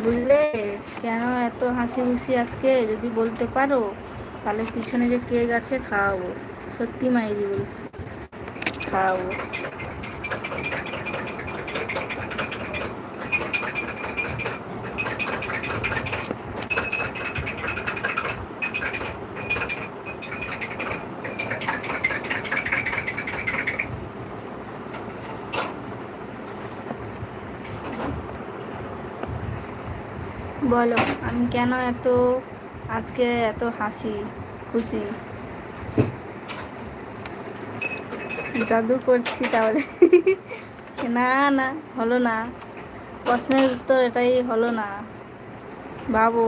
বুঝলে? কেন এত হাসি খুশি আজকে যদি বলতে পারো, তাহলে পিছনে যে কেক আছে খাওয়াবো। সত্যি মাইরি বলছি, খাওয়াবো। বলো, আমি কেন আজকে এত হাসি খুশি? জাদু করছি তাহলে? না না, হলো না। প্রশ্নের উত্তর এটাই হলো না, ভাবো।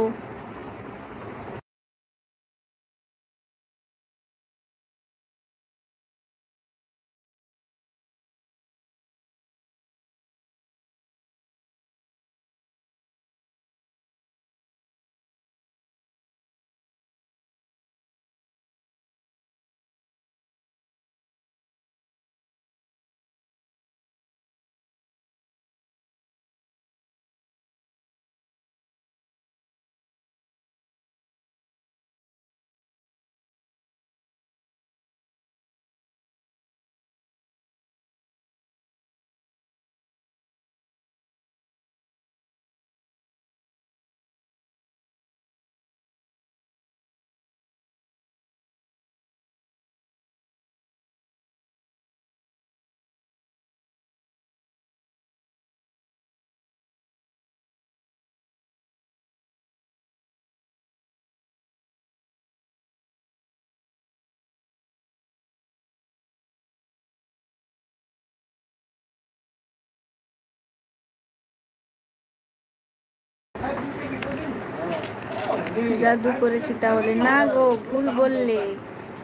জাদু করেছি তাহলে? না গো, ভুল বললে।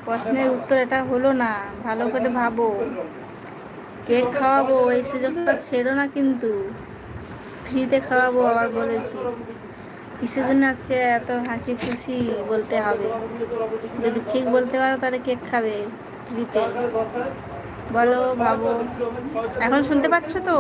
প্রশ্নের উত্তর এটা হলো না, ভালো করে ভাবো। কেক খাওয়াবো, এই সুযোগটা ছেড়ো না কিন্তু। ফ্রিতে খাওয়াবো আবার বলেছি। কিসের জন্য আজকে এত হাসি খুশি বলতে হবে? যদি ঠিক বলতে পারো তাহলে কেক খাবে ফ্রিতে। বলো, ভাবো। এখন শুনতে পাচ্ছ তো?